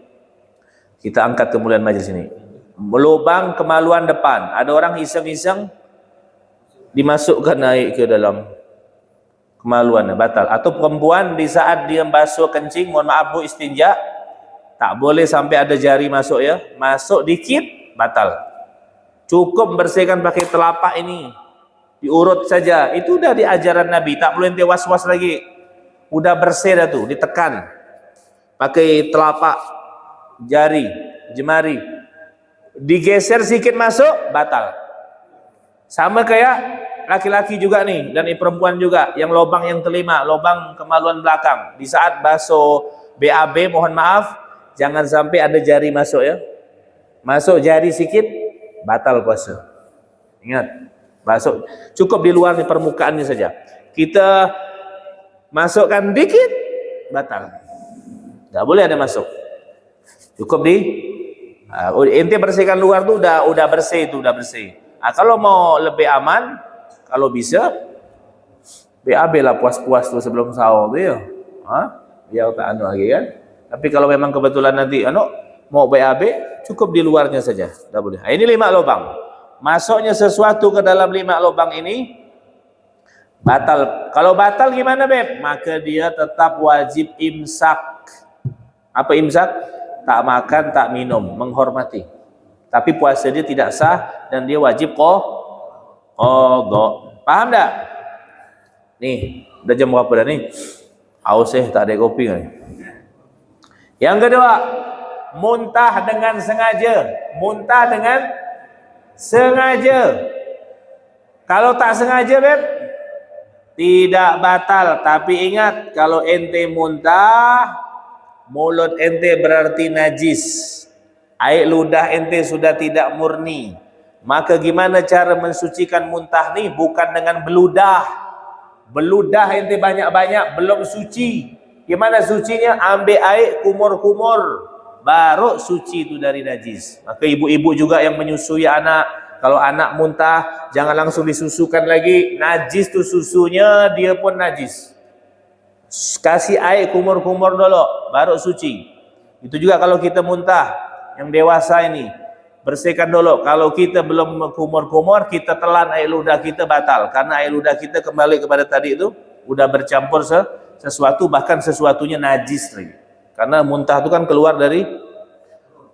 Kita angkat kemuliaan majelis ini. Lubang kemaluan depan. Ada orang iseng-iseng dimasukkan naik ke dalam kemaluan, batal. Atau perempuan di saat dia basuh kencing, mohon maaf bu, istinja, tak boleh sampai ada jari masuk ya. Masuk dikit batal. Cukup bersihkan pakai telapak ini, diurut saja. Itu udah di ajaran Nabi, tak perlu ente was-was lagi. Udah bersih dah tuh, ditekan pakai telapak jari, jemari, digeser sedikit masuk batal. Sama kayak laki-laki juga nih, dan perempuan juga, yang lubang yang kelima, lubang kemaluan belakang. Di saat basuh BAB, mohon maaf, jangan sampai ada jari masuk ya. Masuk jari sedikit, batal puasa. Ingat, masuk cukup di luar di permukaannya saja. Kita masukkan dikit, batal. Tidak boleh ada masuk. Cukup di ente bersihkan luar tuh udah bersih itu, udah bersih. Kalau mau lebih aman, Kalau bisa BAB lah puas-puas tu sebelum sahur tu ya. Biar tak anu lagi kan. Tapi kalau memang kebetulan nanti mau BAB, cukup di luarnya saja. Dah boleh. Ini 5 lubang. Masuknya sesuatu ke dalam 5 lubang ini batal. Kalau batal gimana, Beb? Maka dia tetap wajib imsak. Apa imsak? Tak makan, tak minum, menghormati. Tapi puasa dia tidak sah dan dia wajib qadha. Paham tak? Nih, udah jam berapa dah ni? Haus tak ada kopi kan? Yang kedua, muntah dengan sengaja. Muntah dengan sengaja. Kalau tak sengaja, Beb, tidak batal. Tapi ingat, kalau ente muntah, mulut ente berarti najis. Air ludah ente sudah tidak murni. Maka gimana cara mensucikan muntah ni? Bukan dengan beludah. Beludah ente banyak-banyak, belum suci. Gimana sucinya? Ambil air, kumur-kumur, baru suci itu dari najis. Maka ibu-ibu juga yang menyusui anak, kalau anak muntah, jangan langsung disusukan lagi. Najis tu susunya, dia pun najis. Kasih air, kumur-kumur dulu, baru suci. Itu juga kalau kita muntah, yang dewasa ini, bersihkan dulu. Kalau kita belum kumur-kumur, kita telan air ludah kita, batal. Karena air ludah kita kembali kepada tadi itu, udah bercampur sesuatu, bahkan sesuatunya najis lagi. Karena muntah itu kan keluar dari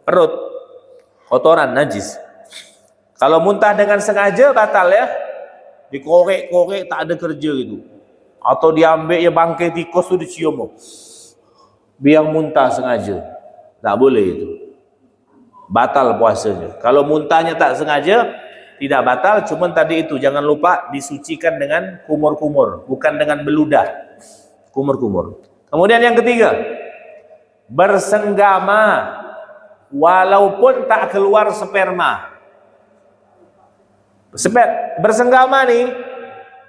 perut, kotoran, najis. Kalau muntah dengan sengaja, batal ya. Dikorek-korek, tak ada kerja gitu. Atau diambil ya bangkai tikus tu dicium. Biar muntah sengaja. Tak boleh itu. Batal puasanya. Kalau muntahnya tak sengaja, tidak batal. Cuma tadi itu, jangan lupa disucikan dengan kumur-kumur. Bukan dengan beludah. Kumur-kumur. Kemudian yang ketiga, bersenggama walaupun tak keluar sperma. Bersenggama nih,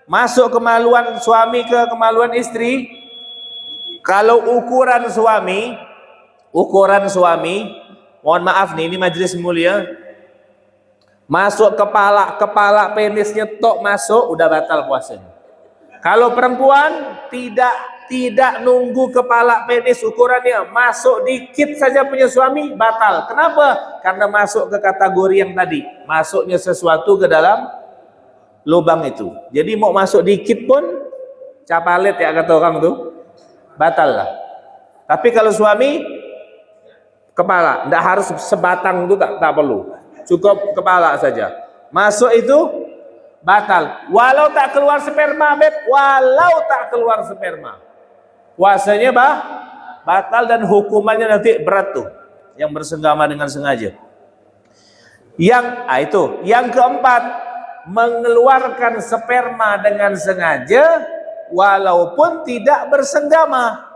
masuk kemaluan suami ke kemaluan istri. Kalau ukuran suami, mohon maaf nih, ini majelis mulia, masuk kepala penisnya tok masuk, udah batal puasanya. Kalau perempuan tidak nunggu kepala penis ukurannya, masuk dikit saja punya suami, batal. Kenapa? Karena masuk ke kategori yang tadi, masuknya sesuatu ke dalam lubang itu. Jadi mau masuk dikit pun capalet ya kata orang tuh, batal lah. Tapi kalau suami, kepala, tidak harus sebatang itu, tak perlu, cukup kepala saja. Masuk itu batal. Walau tak keluar sperma, Beb, walau tak keluar sperma, puasanya batal dan hukumannya nanti berat tuh, yang bersenggama dengan sengaja. Yang keempat, mengeluarkan sperma dengan sengaja walaupun tidak bersenggama.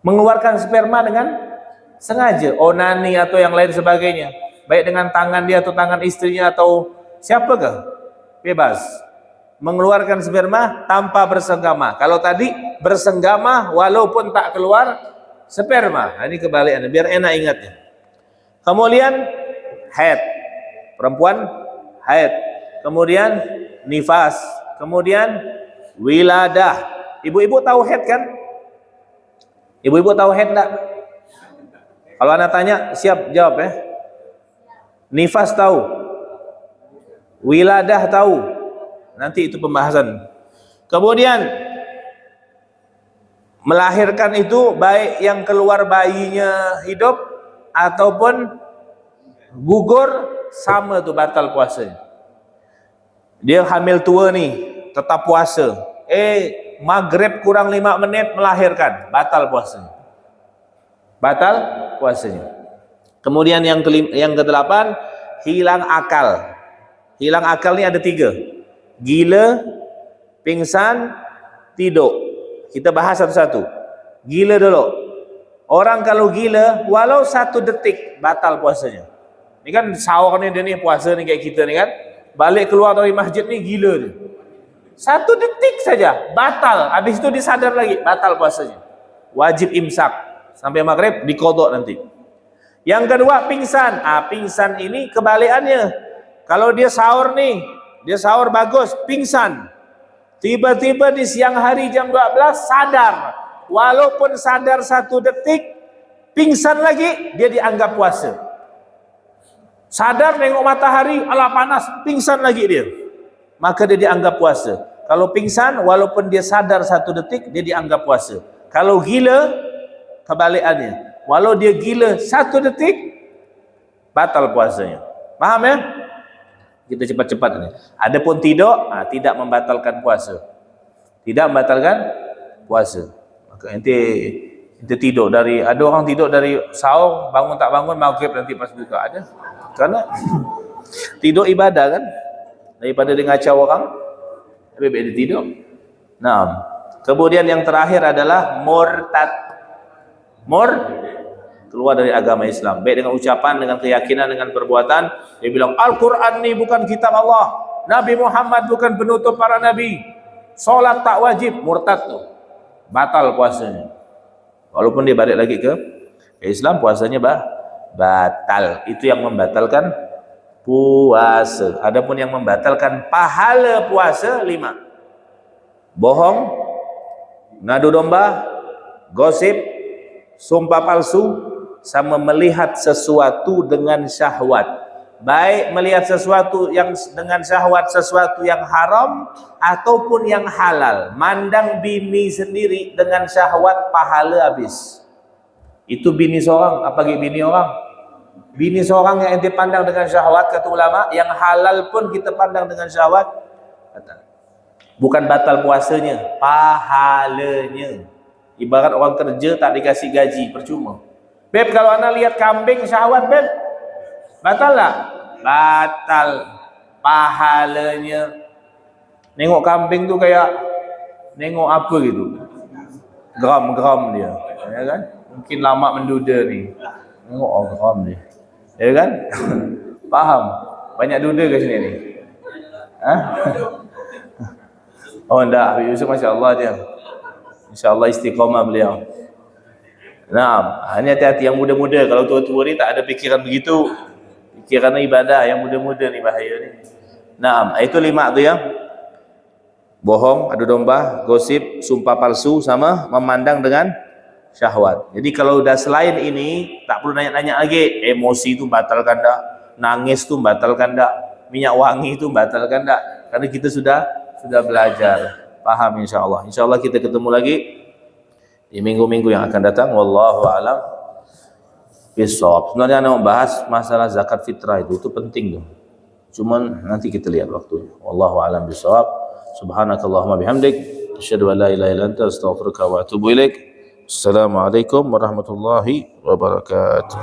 Mengeluarkan sperma dengan sengaja, onani atau yang lain sebagainya, baik dengan tangan dia atau tangan istrinya atau siapakah, bebas. Mengeluarkan sperma tanpa bersenggama. Kalau tadi bersenggama walaupun tak keluar sperma. Ini kebalikannya, biar enak ingatnya. Kemudian haid, perempuan haid. Kemudian nifas. Kemudian wiladah. Ibu-ibu tahu haid kan? Ibu-ibu tahu haid enggak? Kalau anak tanya, siap jawab ya. Nifas tahu, wiladah tahu, nanti itu pembahasan. Kemudian melahirkan itu baik yang keluar bayinya hidup ataupun gugur, sama tuh batal puasanya. Dia hamil tua nih, tetap puasa. Maghrib kurang 5 menit melahirkan, batal puasanya. Batal puasanya. Kemudian yang ke-8, hilang akal. Hilang akal ini ada 3. Gila, pingsan, tidur. Kita bahas satu-satu. Gila dulu. Orang kalau gila, walau 1 detik, batal puasanya. Ini kan sahur nih, dia nih puasa nih kayak kita nih kan. Balik keluar dari masjid nih gila nih. 1 detik saja, batal. Habis itu disadar lagi, batal puasanya. Wajib imsak. Sampai maghrib, dikodok nanti. Yang kedua, pingsan. Pingsan ini kebalikannya. Kalau dia sahur nih, dia sahur bagus, pingsan. Tiba-tiba di siang hari jam 12 sadar. Walaupun sadar 1 detik, pingsan lagi, dia dianggap puasa. Sadar nengok matahari, alah panas, pingsan lagi dia. Maka dia dianggap puasa. Kalau pingsan, walaupun dia sadar 1 detik, dia dianggap puasa. Kalau gila, kebalikannya. Walau dia gila 1 detik, batal puasanya. Paham ya? Kita cepat-cepat ini. Adapun tidur, tidak membatalkan puasa. Tidak membatalkan puasa. Maka ente tidur dari, ada orang tidur dari sahur, bangun tak bangun, maghrib nanti pas buka. Ada. Karena tidur ibadah kan. Daripada dia ngacau orang, lebih baik dia tidur. Nah, kemudian yang terakhir adalah murtad. Keluar dari agama Islam, baik dengan ucapan, dengan keyakinan, dengan perbuatan. Dia bilang Al-Quran ni bukan kitab Allah, Nabi Muhammad bukan penutup para nabi, solat tak wajib, murtad tu, batal puasanya. Walaupun dia balik lagi ke Islam, puasanya batal. Itu yang membatalkan puasa. Adapun yang membatalkan pahala puasa 5: bohong, ngadu domba, gosip, sumpah palsu, sama melihat sesuatu dengan syahwat. Baik melihat sesuatu yang dengan syahwat, sesuatu yang haram ataupun yang halal. Mandang bini sendiri dengan syahwat, pahala habis. Itu bini seorang, apalagi bini orang. Bini seorang yang ente pandang dengan syahwat, kata ulama, yang halal pun kita pandang dengan syahwat, bukan batal puasanya, pahalanya. Ibarat orang kerja tak dikasih gaji, percuma. Beb, kalau anda lihat kambing syahwat, beb, batal tak? Batal. Pahalanya. Nengok kambing tu kayak nengok apa gitu, geram dia, ya kan? Mungkin lama menduda ni. Nengok geram dia, ya kan? Faham? Banyak duda ke sini ni? Oh enggak, Habib Yusuf Masya Allah dia, InsyaAllah istiqamah beliau. Nah, hanya hati-hati yang muda-muda. Kalau tua-tua ni tak ada pikiran begitu. Pikiran ibadah. Yang muda-muda ni bahaya ni. Nah, itu 5 tu ya. Bohong, adu domba, gosip, sumpah palsu, sama memandang dengan syahwat. Jadi kalau dah selain ini, tak perlu nanya-nanya lagi. Emosi tu batalkan tak? Nangis tu batalkan tak? Minyak wangi tu batalkan tak? Karena kita sudah belajar. Paham insyaAllah. InsyaAllah kita ketemu lagi di minggu-minggu yang akan datang. Wallahu a'lam bishawab. Sebenarnya nak bahas masalah zakat fitrah itu penting tu. Cuman nanti kita lihat waktunya. Wallahu a'lam bishawab. Subhanakallahumma bihamdik, asyhadu an la ilaha illa anta, astaghfiruka wa atubu ilaik. Assalamualaikum warahmatullahi wabarakatuh.